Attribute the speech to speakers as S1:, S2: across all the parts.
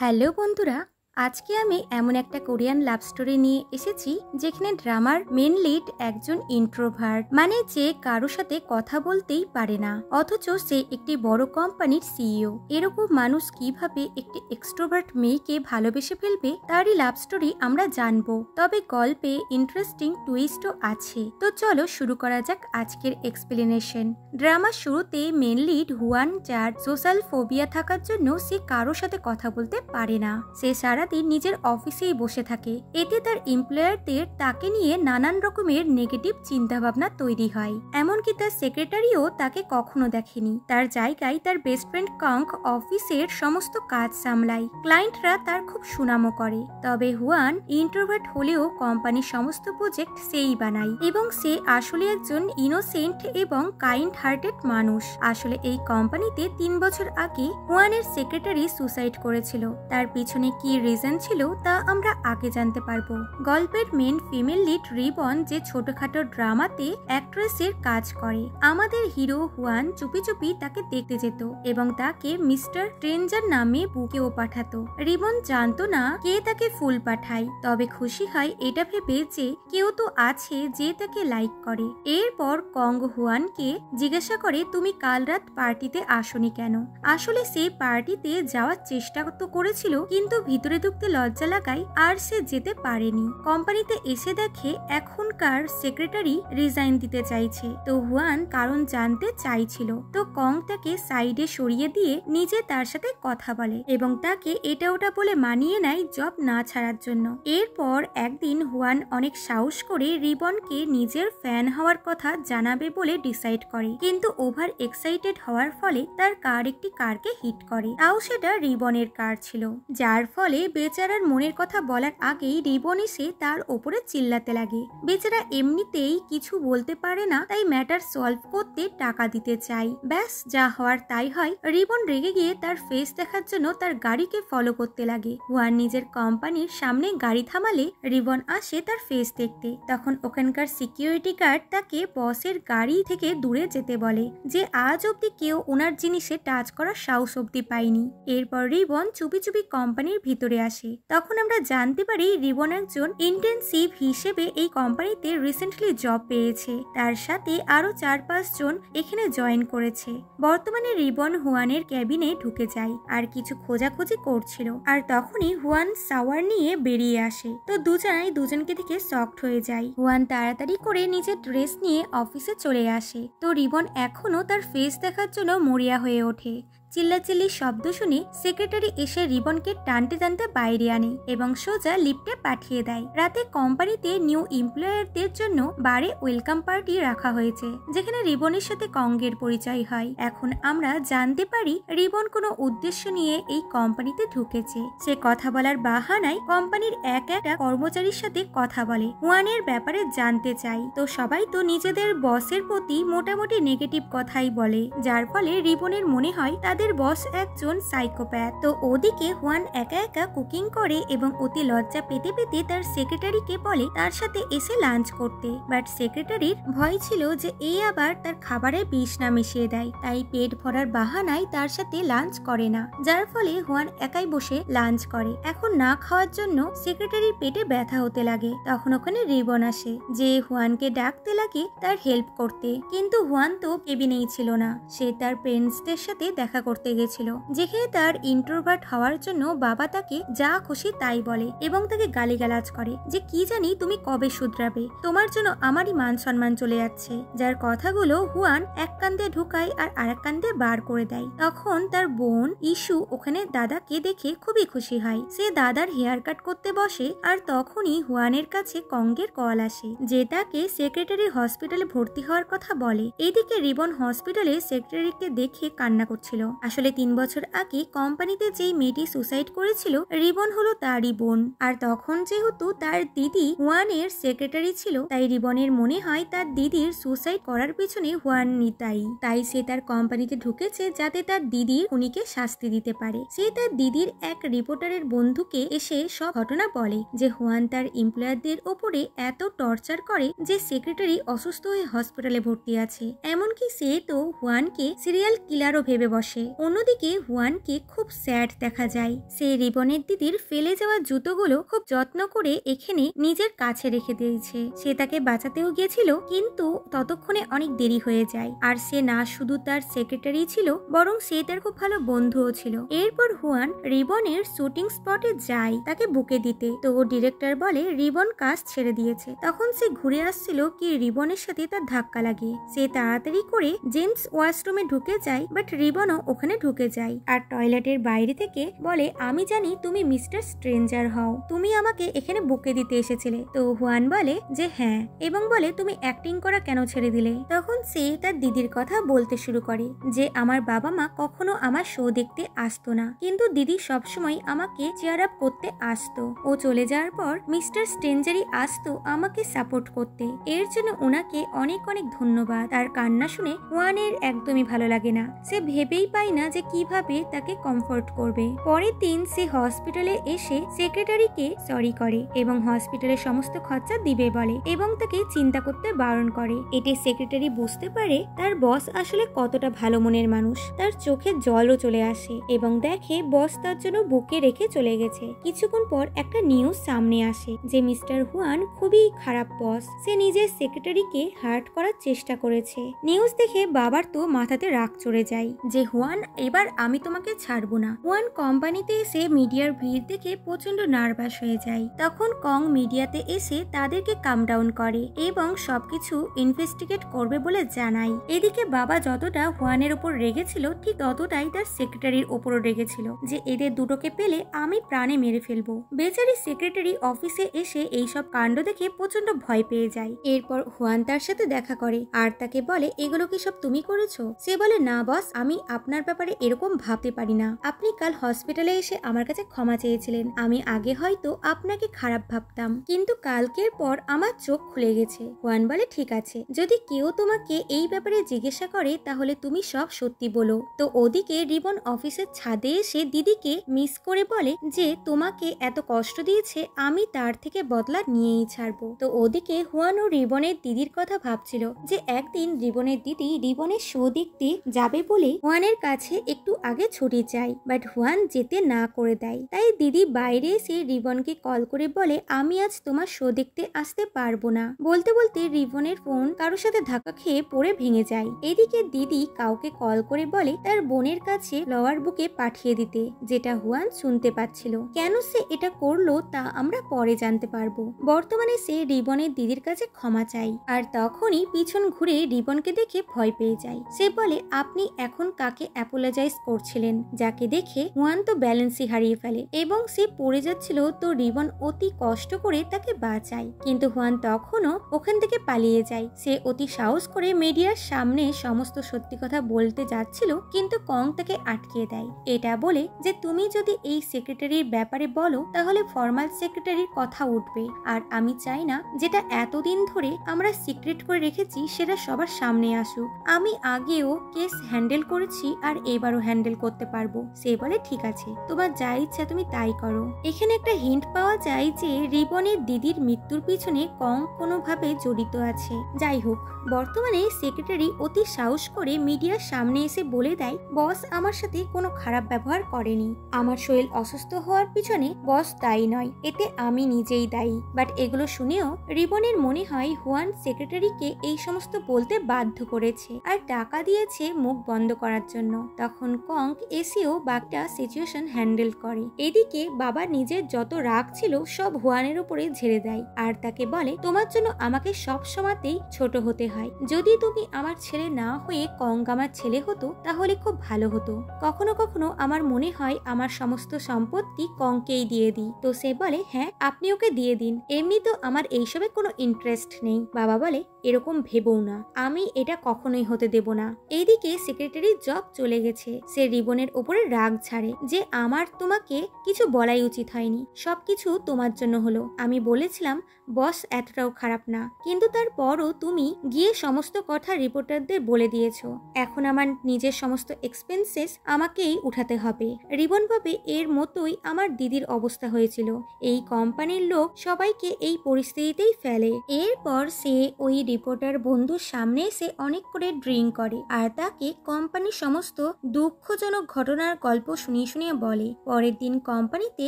S1: Hello বন্ধুরা, আজকে আমি এমন একটা কোরিয়ান লাভ স্টোরি নিয়ে এসেছি যেখানে ড্রামার মেন লিড একজন ইন্ট্রোভার্ট, মানে যে কারো সাথে কথা বলতেই পারে না, অথচ সে একটি বড় কোম্পানির সিইও। এরকম মানুষ কিভাবে একটি এক্সট্রোভার্ট মেয়েকে ভালোবেসে ফেলবে তারই লাভ স্টোরি আমরা জানবো। তবে গল্পে ইন্টারেস্টিং টুইস্টও আছে। তো চলো শুরু করা যাক আজকের এক্সপ্লেনেশন। ড্রামার শুরুতে মেন লিড হুয়ান, যার সোশ্যাল ফোবিয়া থাকার জন্য সে কারো সাথে কথা বলতে পারে না। সে সারাদিন নিজের অফিসেই বসে থাকে। এতে তার এমপ্লয়ারদের তাকে নিয়ে নানান রকমের নেগেটিভ চিন্তা ভাবনা তৈরি হয়। এমনকি তার সেক্রেটারিও তাকে কখনো দেখেনি। তার জায়গায় তার বেস্ট ফ্রেন্ড কং অফিসের সমস্ত কাজ সামলায়। ক্লায়েন্টরা তার খুব সুনামও করে। তবে হুয়ান ইন্ট্রোভার্ট হলেও কোম্পানির সমস্ত প্রজেক্ট সেই বানায় এবং সে আসলে একজন ইনোসেন্ট এবং কাইন্ড হার্টেড মানুষ। আসলে এই কোম্পানিতে 3 বছর আগে হুয়ানের সেক্রেটারি সুসাইড করেছিল। তার পিছনে কি রিজন ছিল তা আমরা আগে জানতে পারবো। গল্পের মেন ফিমেল লিড রিবন, যে ছোটখাটো ড্রামাতে অ্যাক্ট্রেসের কাজ করে। আমাদের হিরো হুয়ান চুপি চুপি তাকে দেখতে যেত এবং তাকে মিস্টার ট্রেঞ্জার নামে বুকেও পাঠাতো। রিবন জানতো না কে তাকে ফুল পাঠায়, তবে খুশি হয় এটা ভেবে যে কেউ তো আছে যে তাকে লাইক করে। এরপর কং হুয়ানকে জিজ্ঞাসা করে, তুমি কাল রাত পার্টিতে আসনি কেন? আসলে সে পার্টিতে যাওয়ার চেষ্টা তো করেছিল, কিন্তু ভিতরে ঢুকতে লজ্জা লাগায় আর সে যেতে পারেনি। কোম্পানিতে এসে দেখে এখনকার সেক্রেটারি রিজাইন দিতে চাইছে। তো হুয়ান কারণ জানতে চাইছিল। তো কং তাকে সাইডে সরিয়ে দিয়ে নিজে তার সাথে কথা বলে এবং তাকে এটা ওটা বলে মানিয়ে নেয় জব না ছাড়ার জন্য। এরপর একদিন হুয়ান অনেক সাহস করে রিবনকে নিজের ফ্যান হওয়ার কথা জানাবে বলে ডিসাইড করে, কিন্তু ওভার এক্সাইটেড হওয়ার ফলে তার কার একটি কারকে হিট করে। তাও সেটা রিবনের কার ছিল, যার ফলে বেচারার মনের কথা বলার আগেই রিবন এসে তার ওপরে চিল্লাতে লাগে। বেচারা এমনিতেই কিছু বলতে পারে না, তাই ম্যাটার সলভ করতে টাকা দিতে চাই। ব্যাস, যা হওয়ার তাই হয়। রিবন রেগে গিয়ে তার ফেস দেখার জন্য তার গাড়িকে ফলো করতে লাগে। হুয়ান নিজের কোম্পানির সামনে গাড়ি থামালে রিবন আসে তার ফেস দেখতে। তখন ওখানকার সিকিউরিটি গার্ড তাকে বসের গাড়ি থেকে দূরে যেতে বলে, যে আজ অব্দি কেউ ওনার জিনিসে টাচ করার সাহস অব্দি পায়নি। এরপর রিবন চুপি চুপি কোম্পানির ভিতরে আসে। তখন আমরা জানতে পারি রিবন একজন ইন্টেনসিভ হিসেবে এই কোম্পানিতে রিসেন্টলি জব পেয়েছে। তার সাথে আরো 4-5 জন এখানে জয়েন করেছে। বর্তমানে রিবন হুয়ানের ক্যাবিনে ঢুকে যায় আর কিছু খোঁজাখুঁজি করছিল। আর তখনই হুয়ান শাওয়ার নিয়ে বেরিয়ে আসে। তো দুজনাই দুজনকে দেখে শকড হয়ে যায়। হুয়ান তাড়াতাড়ি করে নিজের ড্রেস নিয়ে অফিসে চলে আসে। তো রিবন এখনো তার ফেস দেখার জন্য মরিয়া হয়ে ওঠে। চিল্লাচিল্লির শব্দ শুনে সেক্রেটারি এসে রিবনকে টানতে টানতে বাইরে আনে এবং সোজা লিফটে পাঠিয়ে দেয়। রাতে কোম্পানিতে নিউ এমপ্লয়ারদের জন্য বারে ওয়েলকাম পার্টি রাখা হয়েছে, যেখানে রিবনের সাথে কংগের পরিচয় হয়। এখন আমরা জানতে পারি রিবন কোনো উদ্দেশ্য নিয়ে এই কোম্পানিতে ঢুকেছে। সে কথা বলার বাহানায় কোম্পানির এক একটা কর্মচারীর সাথে কথা বলে, হুয়ানের ব্যাপারে জানতে চাই। তো সবাই তো নিজেদের বসের প্রতি মোটামুটি নেগেটিভ কথাই বলে, যার ফলে রিবনের মনে হয় তাদের বস একজন সাইকোপ্যাথ। তো ওদিকে হুয়ান একা একা কুকিং করে এবং অতি লজ্জা পেতে পেতে তার সেক্রেটারিকে বলে তার সাথে এসে লাঞ্চ করতে। বাট সেক্রেটারির ভয় ছিল যে এই আবার তার খাবারে বিষ না মিশিয়ে দেয়, তাই পেট ভরার বাহানায় তার সাথে লাঞ্চ করে না, যার ফলে হুয়ান একাই বসে লাঞ্চ করে। এখন না খাওয়ার জন্য সেক্রেটারির পেটে ব্যথা হতে লাগে। তখন ওখানে রিবন আসে, যে হুয়ানকে ডাকতে লাগে তার হেল্প করতে, কিন্তু হুয়ান তো কেবিনেই ছিল না। সে তার ফ্রেন্ডসদের সাথে দেখা করতে গেছিল, যেখানে তার ইন্ট্রোভার্ট হওয়ার জন্য বাবা তাকে যা খুশি তাই বলে এবং তাকে গালিগালাজ করে যে কি জানি তুমি কবে শুধরাবে, তোমার জন্য আমারই মান সম্মান চলে যাচ্ছে। যার কথাগুলো হুয়ান এক কান্দে ঢুকায় আর আরেক কান্দে বার করে দেয়। তখন তার বোন ইস্যু ওখানে দাদাকে দেখে খুবই খুশি হয়। সে দাদার হেয়ার কাট করতে বসে আর তখনই হুয়ানের কাছে কংগের কল আসে, যে তাকে সেক্রেটারি হসপিটালে ভর্তি হওয়ার কথা বলে। এদিকে রিবন হসপিটালে সেক্রেটারিকে দেখে কান্না করছিল। আসলে 3 বছর আগে কোম্পানিতে যেই মেয়েটি সুসাইড করেছিল রিবন হলো তারই বোন। আর তখন যেহেতু তার দিদি হুয়ানের সেক্রেটারি ছিল, তাই রিবনের মনে হয় তার দিদির সুসাইড করার পিছনে হুয়ান নিতাই। তাই সে তার কোম্পানিতে ঢুকেছে যাতে তার দিদির খুনিকে শাস্তি দিতে পারে। সে তার দিদির এক রিপোর্টারের বন্ধুকে এসে সব ঘটনা বলে, যে হুয়ান তার এমপ্লয়ারদের ওপরে এত টর্চার করে যে সেক্রেটারি অসুস্থ হয়ে হসপিটালে ভর্তি আছে। এমনকি সে তো হুয়ানকে সিরিয়াল কিলারও ভেবে বসে। অন্যদিকে হুয়ানকে খুব স্যাড দেখা যায়। সে রিবনের দিদির ফেলে যাওয়া জুতোগুলো খুব যত্ন করে এখানে নিজের কাছে রেখে দিয়েছে। সে তাকে বাঁচাতেও গিয়েছিল, কিন্তু ততক্ষণে অনেক দেরি হয়ে যায়। আর সে না শুধু তার সেক্রেটারি ছিল, বরং সে তার খুব ভালো বন্ধুও ছিল। এরপর হুয়ান রিবনের শুটিং স্পটে যায় তাকে বুকে দিতে। তো ডিরেক্টর বলে রিবন কাজ ছেড়ে দিয়েছে। তখন সে ঘুরে আসছিল কি রিবনের সাথে তার ধাক্কা লাগে। সে তাড়াতাড়ি করে জেমস ওয়াশরুমে ঢুকে যায়, বাট রিবনও ওখানে ঢুকে যায় আর টয়লেটের বাইরে থেকে বলে, আমি জানি তুমি মিস্টার স্ট্রেঞ্জার হও, তুমি আমাকে এখানে বুকে দিতে এসেছিলে। তো হুয়ান বলে যে হ্যাঁ, এবং বলে তুমি অ্যাক্টিং করা কেন ছেড়ে দিলে। তখন সে তার দিদির কথা বলতে শুরু করে যে আমার বাবা মা কখনো আমার শো দেখতে আসতো না, কিন্তু দিদি সবসময় আমাকে চেয়ার আপ করতে আসতো। ও চলে যাওয়ার পর মিস্টার স্ট্রেঞ্জারই আসতো আমাকে সাপোর্ট করতে। এর জন্য ওনাকে অনেক অনেক ধন্যবাদ। তার কান্না শুনে হুয়ানের একদমই ভালো লাগে না। সে ভেবেই পায় না যে কিভাবে তাকে কমফোর্ট করবে। পরের দিন সে হসপিটালে এসে সেক্রেটারিকে সরি করে এবং হসপিটালের সমস্ত খরচা দিবে বলে এবং তাকে চিন্তা করতে বারণ করে। এতে সেক্রেটারি বুঝতে পারে তার বস আসলে কতটা ভালো মনের মানুষ। তার চোখে জলও চলে আসে এবং দেখে বস তার জন্য বুকে রেখে চলে গেছে। কিছুক্ষণ পর একটা নিউজ সামনে আসে যে মিস্টার হুয়ান খুবই খারাপ বস। সে নিজের সেক্রেটারিকে হার্ট করার চেষ্টা করেছে। নিউজ দেখে বাবার তো মাথাতে রাগ চড়ে যায় যে হুয়ান, এবার আমি তোমাকে ছাড়বো না। হুয়ান কোম্পানিতে এসে মিডিয়ার ভিড় দেখে প্রচন্ড নার্ভাস হয়ে যায়। তখন কং মিডিয়াতে এসে তাদেরকে কাম ডাউন করে এবং সবকিছু ইনভেস্টিগেট করবে বলে জানায়। এদিকে বাবা যতটা হুয়ানের উপর রেগেছিল, ঠিক ততটাই তার সেক্রেটারির উপরও রেগেছিল যে এদের দুটোকে পেলে আমি প্রাণে মেরে ফেলবো। বেচারি সেক্রেটারি অফিসে এসে এইসব কাণ্ড দেখে প্রচন্ড ভয় পেয়ে যায়। এরপর হুয়ান তার সাথে দেখা করে আর তাকে বলে, এগুলো কি সব তুমি করেছো? সে বলে, না বস, আমি আপনার ব্যাপারে এরকম ভাবতে পারি না। আপনি কাল হসপিটালে এসে আমার কাছে ক্ষমা চেয়েছিলেন। আমি আগে হয়তো আপনাকে খারাপ ভাবতাম, কিন্তু কালকের পর আমার চোখ খুলে গেছে। হুয়ান বলে, ঠিক আছে, যদি কেউ তোমাকে এই ব্যাপারে জিজ্ঞাসা করে তাহলে তুমি সব সত্যি বলো। তো ওদিকে রিবন অফিসের ছাদে এসে দিদিকে মিস করে বলে যে তোমাকে এত কষ্ট দিয়েছে, আমি তার থেকে বদলা নিয়েই ছাড়বো। তো ওদিকে হুয়ান ও রিবনের দিদির কথা ভাবছিল যে একদিন রিবনের দিদি রিবনের শো দেখতে যাবে বলে হুয়ানের কাছে একটু আগে ছুটি চাই, বাট হুয়ান যেতে না করে দেয়। তাই দিদি বাইরে এসে রিবনকে কল করে বলে, আমি আজ তোমার শো দেখতে আসতে পারবো না। বলতে বলতে রিবনের ফোন কারোর সাথে ধাক্কা খেয়ে পড়ে ভেঙে যায়। এদিকে দিদি কাউকে কল করে বলে তার বোনের কাছে লোয়ার বুকে পাঠিয়ে দিতে, যেটা হুয়ান শুনতে পাচ্ছিল। কেন সে এটা করলো তা আমরা পরে জানতে পারবো। বর্তমানে সে রিবনের দিদির কাছে ক্ষমা চাই আর তখনই পিছন ঘুরে রিবনকে দেখে ভয় পেয়ে যায়। সে বলে, আপনি এখন কাকে অ্যাপোলোজাইজ করছিলেন? যাকে দেখে হুয়ান তো ব্যালেন্সই হারিয়ে ফেলে এবং সে পড়ে যাচ্ছিল। তো রিবন অতি কষ্ট করে তাকে বাঁচায়, কিন্তু হুয়ান তখনও ওখান থেকে পালিয়ে যায়। সে অতি সাহস করে মিডিয়ার সামনে সমস্ত সত্যি কথা বলতে যাচ্ছিল, কিন্তু কং তাকে আটকে দেয়। এটা বলে যে তুমি যদি এই সেক্রেটারির ব্যাপারে বলো তাহলে ফর্মাল সেক্রেটারির কথা উঠবে, আর আমি চাই না যেটা এতদিন ধরে আমরা সিক্রেট করে রেখেছি সেটা সবার সামনে আসুক। আমি আগেও কেস হ্যান্ডেল করেছি আর এবারও হ্যান্ডেল করতে পারবো। সে বলে, ঠিক আছে, তোমার যা ইচ্ছা তুমি তাই করো। এখানে একটা হিন্ট পাওয়া যায় যে রিবনের দিদির মৃত্যুর পিছনে কং কোনোভাবে জড়িত আছে। যাই হোক, বর্তমানে সেক্রেটারি অতি সাহস করে মিডিয়ার সামনে এসে বলে দেয়, বস আমার সাথে কোনো খারাপ ব্যবহার করেনি। আমার শরীর অসুস্থ হওয়ার পিছনে বস দায়ী নয়, এতে আমি নিজেই দায়ী। বাট এগুলো শুনেও রিবনের মনে হয় হুয়ান সেক্রেটারিকে এই সমস্ত বলতে বাধ্য করেছে আর টাকা দিয়েছে মুখ বন্ধ করার জন্য। তখন কং এসেও বাকিটা সিচুয়েশন হ্যান্ডেল করে। এদিকে বাবা নিজের যত রাগ ছিল সব হুয়ানের উপরে ঝেড়ে দেয় আর তাকে বলে, তোমার জন্য আমাকে সব সময়তেই ছোট হতে হয়। যদি তুমি আমার ছেলে না হয়ে কং আমার ছেলে হতো তাহলে খুব ভালো হতো। কখনো কখনো আমার মনে হয় আমার সমস্ত সম্পত্তি কংকেই দিয়ে দিই। তো সে বলে, হ্যাঁ আপনি ওকে দিয়ে দিন, এমনি তো আমার এইসবে কোনো ইন্টারেস্ট নেই। বাবা বলে, এরকম ভেবও না, আমি এটা কখনোই হতে দেব না। এইদিকে সেক্রেটারির জব চলে গেছে। সে রিবনের উপরে রাগ ছাড়ে যে আমার তোমাকে কিছু বলাই উচিত হয়নি, সবকিছু তোমার জন্য হলো। আমি বলেছিলাম বস এতটাও খারাপ না, কিন্তু তারপরও তুমি গিয়ে সমস্ত কথা রিপোর্টারদের বলে দিয়েছো। এখন আমার নিজের সমস্ত এক্সপেন্সেস আমাকেই উঠাতে হবে। রিবন ভাবে এর মতোই আমার দিদির অবস্থা হয়েছিল। এই কোম্পানির লোক সবাইকে এই পরিস্থিতিতেই ফেলে। এরপর সে ওই রিপোর্টার বন্ধুর সামনে এসে অনেক করে ড্রিঙ্ক করে আর তাকে কোম্পানির সমস্ত দুঃখজনক ঘটনার গল্প শুনিয়ে শুনিয়ে বলে। পরের দিন কোম্পানিতে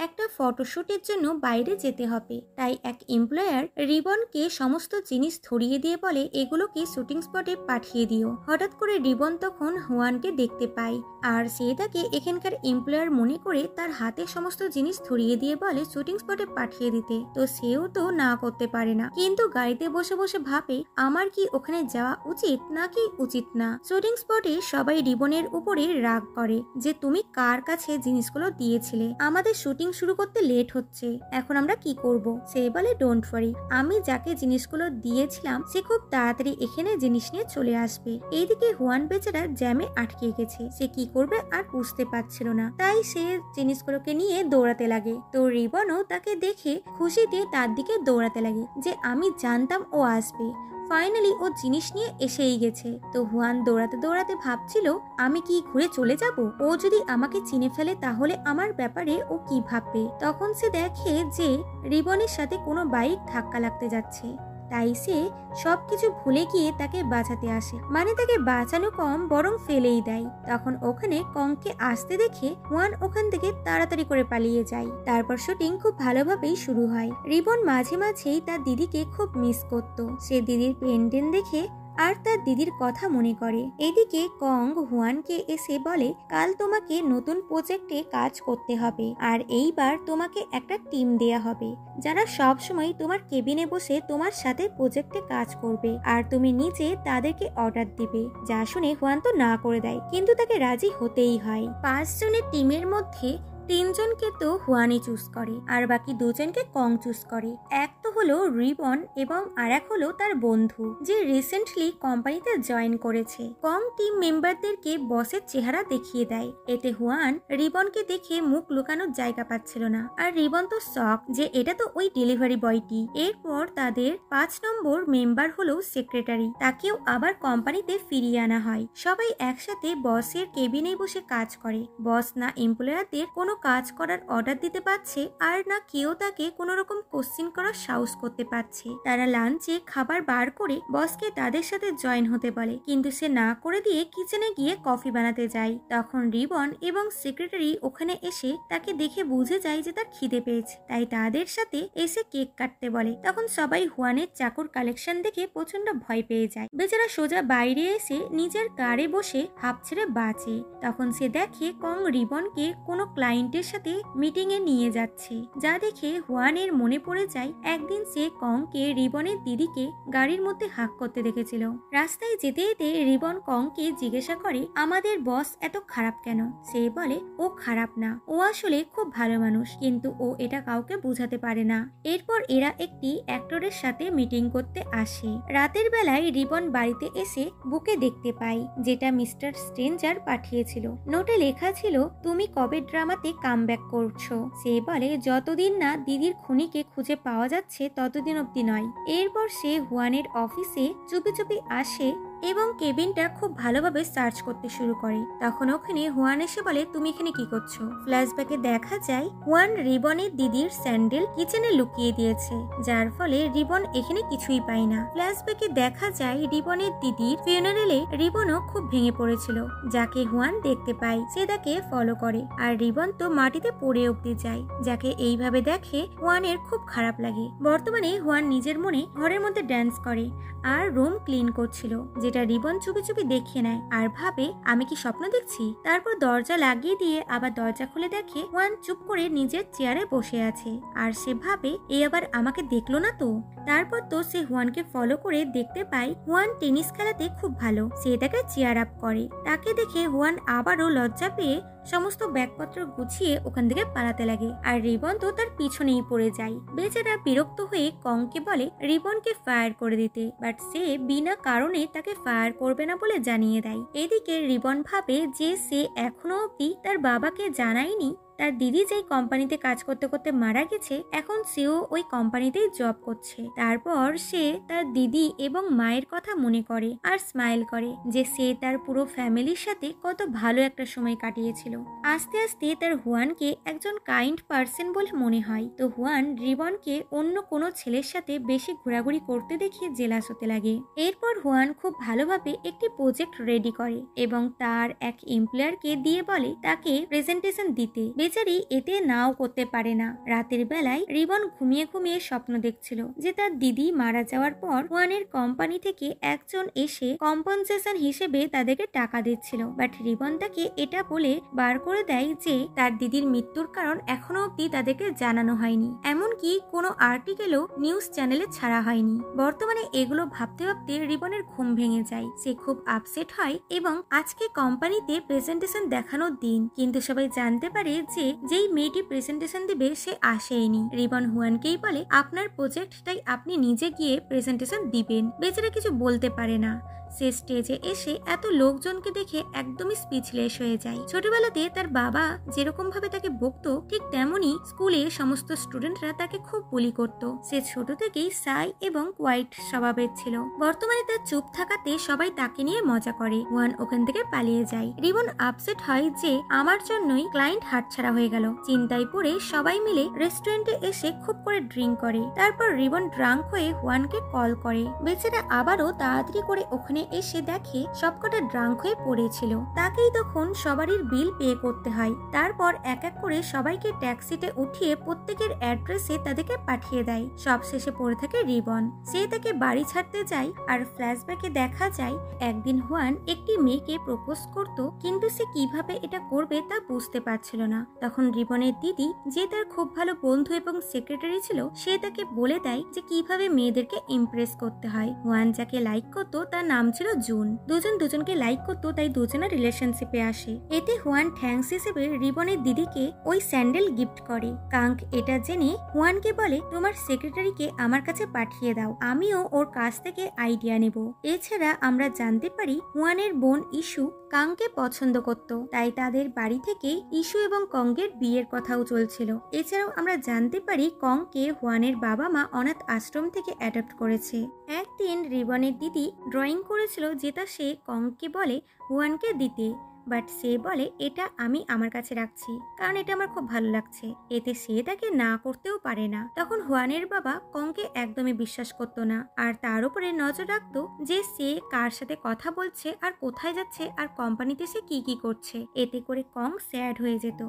S1: একটা ফটোশুটের জন্য বাইরে যেতে হবে, তাই এক এমপ্লয়ার রিবনকে সমস্ত জিনিস ধরিয়ে দিয়ে বলে এগুলোকে শুটিং স্পটে পাঠিয়ে দিও। হঠাৎ করে রিবন তখন হুয়ানকে দেখতে পায়, আর সে তাকে এখানকার এমপ্লয়ার মনে করে তার হাতে সমস্ত জিনিস ধরিয়ে দিয়ে বলে শুটিং স্পটে পাঠিয়ে দিতে। তো সেও তো না করতে পারে না, কিন্তু গাড়িতে বসে বসে ভাবে আমার কি ওখানে যাওয়া উচিত নাকি উচিত না। শুটিং স্পটে সবাই রিবনের উপরে রাগ করে যে তুমি কার কাছে জিনিসগুলো দিয়েছিলে, আমাদের শুটিং শুরু করতে লেট হচ্ছে, এখন আমরা কি করব। সে বলে ডোন্ট ওয়ারি, আমি যাকে জিনিসগুলো দিয়েছিলাম সে খুব তাড়াতাড়ি এখানে জিনিস নিয়ে চলে আসবে। এইদিকে হুয়ান বেচারা জ্যামে আটকে গেছে, সে কি করবে আর বুঝতে পারছিল না, তাই সে জিনিসগুলোকে নিয়ে দৌড়াতে লাগে। তো রিবনও তাকে দেখে খুশিতে তার দিকে দৌড়াতে লাগে যে আমি জানতাম ও আসবে, ফাইনালি ও জিনিস নিয়ে এসেই গেছে। তো হুয়ান দৌড়াতে দৌড়াতে ভাবছিল আমি কি ঘুরে চলে যাব, ও যদি আমাকে চিনে ফেলে তাহলে আমার ব্যাপারে ও কি ভাববে। তখন সে দেখে যে রিবনের সাথে কোনো বাইক ধাক্কা লাগতে যাচ্ছে, তাই সে সবকিছু ভুলে গিয়ে তাকে বাঁচাতে আসে, মানে তাকে বাঁচানো কম বরং ফেলেই দেয়। তখন ওখানে কংকে আসতে দেখে হুয়ান ওখান থেকে তাড়াতাড়ি করে পালিয়ে যায়। তারপর শুটিং খুব ভালোভাবেই শুরু হয়। রিবন মাঝে মাঝেই তার দিদিকে খুব মিস করত, সে দিদির পেন্ডেন্ট দেখে আর তার দিদির কথা মনে করে। এদিকে কং হুয়ানকে এসে বলে কাল তোমাকে নতুন প্রজেক্টে কাজ করতে হবে, আর এইবার তোমাকে একটা টিম দেয়া হবে যারা সব সময় তোমার কেবিনে বসে তোমার সাথে প্রজেক্টে কাজ করবে, আর তুমি নিজে তাদেরকে অর্ডার দিবে। যা শুনে হুয়ান তো না করে দেয়, কিন্তু তাকে রাজি হতেই হয়। 5 জনের টিমের মধ্যে 3 জনকে তো হুয়ানি চুজ করে আর বাকি 2 জনকে কং চুজ করে। এক তো হলো রিবন এবং আর এক হলো তার বন্ধু যে রিসেন্টলি কোম্পানিতে জয়েন করেছে। কং টিম মেম্বারদেরকে বসের চেহারা দেখিয়ে দেয়, এতে হুয়ান রিবনকে দেখে মুখ লুকানোর জায়গা পাচ্ছিল না, আর রিবন তো শক যে এটা তো ওই ডেলিভারি বয়টি। এরপর তাদের 5 নম্বর মেম্বার হলো সেক্রেটারি, তাকেও আবার কোম্পানিতে ফিরিয়ে আনা হয়। সবাই একসাথে বসের কেবিনে বসে কাজ করে। বস না এমপ্লয়ারদের কোনো কাজ করার অর্ডার দিতে পারছে, আর না কেউ তাকে কোনো রকম কোশ্চেন করার সাহস করতে পারছে। তারা লাঞ্চে খাবার বার করে বসকে তাদের সাথে জয়েন হতে বলে, কিন্তু সে না করে দিয়ে কিচেনে গিয়ে কফি বানাতে যায়। তখন রিবন এবং সেক্রেটারি ওখানে এসে তাকে দেখে বুঝে যায় যে তার খিদে পেয়েছে, তাই তাদের সাথে এসে কেক কাটতে বলে। তখন সবাই হুয়ানের চাকুর কালেকশন দেখে প্রচন্ড ভয় পেয়ে যায়। বেচারা সোজা বাইরে এসে নিজের কারে বসে হাঁপ ছেড়ে বাঁচে। তখন সে দেখে কং রিবনকে কোনো ক্লায়েন্টের সাথে মিটিং এ নিয়ে যাচ্ছে, যা দেখে হুয়ানের মনে পড়ে যায় একদিন সে কংকে রিবনের দিদিকে গাড়ির মধ্যে হাঁক করতে দেখেছিল। রাস্তায় যেতে যেতে রিবন কংকে জিজ্ঞাসা করে আমাদের বস এত খারাপ কেন। সে বলে ও খারাপ না, ও আসলে খুব ভালো মানুষ, কিন্তু ও এটা কাউকে বোঝাতে পারে না। এরপর এরা একটি অ্যাক্টরের সাথে মিটিং করতে আসে। রাতের বেলায় রিবন বাড়িতে এসে বুকে দেখতে পায় যেটা মিস্টার স্ট্রেঞ্জার পাঠিয়েছিল। নোটে লেখা ছিল তুমি কবে ড্রামাতে কামব্যাক করছো। সে বলে যতদিন না দিদির খুনিকে খুঁজে পাওয়া যাচ্ছে ততদিন অব্দি নয়। এরপর সে হুয়ানের অফিসে চুপি চুপি আসে এবং কেবিনটা খুব ভালোভাবে সার্চ করতে শুরু করে। তখন ওখানে হুয়ান এসে বলে তুমি এখানে কি করছো। ফ্ল্যাশব্যাকে দেখা যায় হুয়ান রিবনের দিদির স্যান্ডেল কিচেনে লুকিয়ে দিয়েছে, যার ফলে রিবন এখানে কিছুই পায় না। ফ্ল্যাশব্যাকে দেখা যায় রিবনের দিদির ফিউনারেলে রিবনও খুব ভেঙে পড়েছিল, যাকে হুয়ান দেখতে পায়। সে তাকে ফলো করে, আর রিবন তো মাটিতে পড়ে অব্দি যায়, যাকে এইভাবে দেখে হুয়ানের খুব খারাপ লাগে। বর্তমানে হুয়ান নিজের মনে ঘরের মধ্যে ড্যান্স করে আর রুম ক্লিন করছিল, যেটা রিবন চুপি চুপি দেখে নেয় আর ভাবে আমি কি স্বপ্ন দেখছি। তারপর দরজা লাগিয়ে দিয়ে আবার দরজা খুলে দেখে হুয়ান চুপ করে নিজের চেয়ারে বসে আছে, আর সে ভাবে এ আবার আমাকে দেখলো না তো। তারপর তো সে হুয়ানকে ফলো করে দেখতে পায় হুয়ান টেনিস খেলাতে খুব ভালো। সে তাকে চেয়ার আপ করে। তাকে দেখে হুয়ান আবারও লজ্জা পেয়ে সমস্ত ব্যাগপত্র গুছিয়ে ওখান থেকে পালাতে লাগে, আর রিবন তো তার পিছনেই পড়ে যায়। বেচারা বিরক্ত হয়ে কংকে বলে রিবনকে ফায়ার করে দিতে, বাট সে বিনা কারণে তাকে ফায়ার করবে না বলে জানিয়ে দেয়। এদিকে রিবন ভাবে যে সে এখনো অব্দি তার বাবাকে জানায়নি তার দিদি যেই কোম্পানিতে কাজ করতে করতে মারা গেছে, এখন সেও ওই কোম্পানিতেই জব করছে। তারপর সে তার দিদি এবং মায়ের কথা মনে করে আর স্মাইল করে যে সে তার পুরো ফ্যামিলির সাথে কত ভালো একটা সময় কাটিয়েছিল। আস্তে আস্তে তার হুয়ানকে একজন কাইন্ড পার্সন বলে মনে হয়। তো হুয়ান রিবনকে অন্য কোনো ছেলের সাথে বেশি ঘোরাঘুরি করতে দেখে জেলাস হতে লাগে। এরপর হুয়ান খুব ভালোভাবে একটি প্রজেক্ট রেডি করে এবং তার এক এমপ্লয়ারকে দিয়ে বলে তাকে প্রেজেন্টেশন দিতে। বেচারি এতে নাও করতে পারে না। রাতের বেলায় রিবন ঘুমিয়ে ঘুমিয়ে স্বপ্ন দেখছিল যে তার দিদি মারা যাওয়ার পর হুয়ানের কোম্পানি থেকে একজন এসে কম্পনসেশন হিসেবে তাদেরকে টাকা দিচ্ছিল। বাট রিবন তাকে এটা বলে বার করে দেয় যে তার দিদির মৃত্যুর কারণ এখনো অব্দি তাদেরকে জানানো হয়নি, এমনকি কোনো আর্টিকেলও নিউজ চ্যানেলে ছাড়া হয়নি। বর্তমানে এগুলো ভাবতে ভাবতে রিবনের ঘুম ভেঙে যায়। সে খুব আপসেট হয় এবং আজকে কোম্পানিতে প্রেজেন্টেশন দেখানোর দিন, কিন্তু সবাই জানতে পারে যে যেই মেয়েটি প্রেজেন্টেশন দিবে সে আসেইনি। রিবন হুয়ানকেই বলে আপনার প্রজেক্ট, তাই আপনি নিজে গিয়ে প্রেজেন্টেশন দিবেন। বেচারা কিছু বলতে পারে না। সে স্টেজে এসে এত লোকজনকে দেখে একদমই স্পিচলেস হয়ে যায়। ছোটবেলাতে তার বাবা যেরকম ভাবে তাকে বকতো, ঠিক তেমনি স্কুলে সমস্ত স্টুডেন্টরা তাকে খুব বুলি করত। সে ছোট থেকেই সাই এবং কোয়াইট স্বভাবের ছিল। বর্তমানে তার চুপ থাকাতে সবাই তাকে নিয়ে মজা করে। ওয়ান ওখান থেকে পালিয়ে যায়। রিবন আপসেট হয় যে আমার জন্যই ক্লায়েন্ট হাতছাড়া হয়ে গেল। চিন্তায় পড়ে সবাই মিলে রেস্টুরেন্টে এসে খুব করে ড্রিঙ্ক করে। তারপর রিবন ড্রাঙ্ক হয়ে ওয়ানকে কল করে। বেচারা আবারও তাড়াতাড়ি করে ওখানে এসে দেখে সবকটা ড্রাঙ্ক হয়ে পড়েছিল। তাকেই তখন সবারই বিল পে করতে হয়। তারপর এক এক করে সবাইকে ট্যাক্সিতে উঠিয়ে প্রত্যেকের অ্যাড্রেসে তাদেরকে পাঠিয়ে দেয়। সব শেষে পড়ে থাকে রিবন। সে তাকে বাড়ি ছাড়তে যায় আর ফ্ল্যাশব্যাকে দেখা যায় একদিন হুয়ান একটি মেয়েকে প্রপোজ করত, কিন্তু সে কিভাবে এটা করবে তা বুঝতে পারছিল না। তখন রিবনের দিদি, যে তার খুব ভালো বন্ধু এবং সেক্রেটারি ছিল, সে তাকে বলে দেয় যে কিভাবে মেয়েদেরকে ইমপ্রেস করতে হয়। হুয়ান যাকে লাইক করত তার নাম ছিল জুন। দুজন দুজনকে লাইক করতো, তাই দুজনের রিলেশনশিপে আসে। এতে হুয়ান থ্যাঙ্কস হিসেবে রিবনের দিদিকে ওই স্যান্ডেল গিফট করে। কাঙ্ক এটা জেনে হুয়ানকে বলে তোমার সেক্রেটারিকে আমার কাছে পাঠিয়ে দাও, আমিও ওর কাছ থেকে আইডিয়া নেব। এছাড়া আমরা জানতে পারি হুয়ানের বোন ইস্যু কাংকে পছন্দ করত, তাই তাদের বাড়ি থেকে ইস্যু এবং কংগের বিয়ের কথাও চলছিল। এছাড়াও আমরা জানতে পারি কংকে হুয়ানের বাবা মা অনাথ আশ্রম থেকে অ্যাডপ্ট করেছে। একদিন রিবনের দিদি ড্রয়িং করেছিল যেটা সে কংকে বলে হুয়ানকে দিতে, বাট সে বলে এটা আমি আমার কাছে রাখছি কারণ এটা আমার খুব ভালো লাগছে। এতে সে তাকে না করতেও পারে না। তখন হুয়ানের বাবা কংকে একদমই বিশ্বাস করতো না আর তার উপরে নজর রাখতো যে সে কার সাথে কথা বলছে আর কোথায় যাচ্ছে আর কোম্পানিতে সে কি কি করছে। এতে করে কং স্যাড হয়ে যেত।